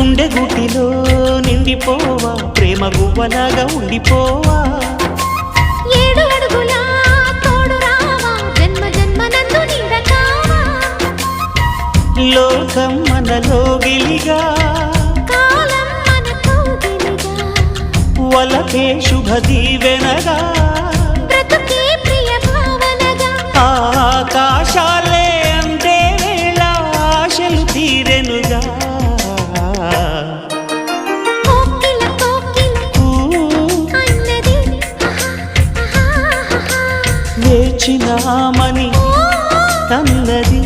గుండె గుటిలో నిండిపోవా ప్రేమ గువ్వలాగా ఉండిపోవా 7 అడుగుల తోడు రావా జన్మ జన్మనందు నీడకావా లోకం మనలో గిలిగా కాలం మనతో గిలిగా వలకే శుభ దీవెనగా బ్రతుకే ప్రియ భావనగా ఆకాశాలే అందే వేళ ఆశలు తీరెనుగా కోకిల అన్నది వేచినామని అన్నది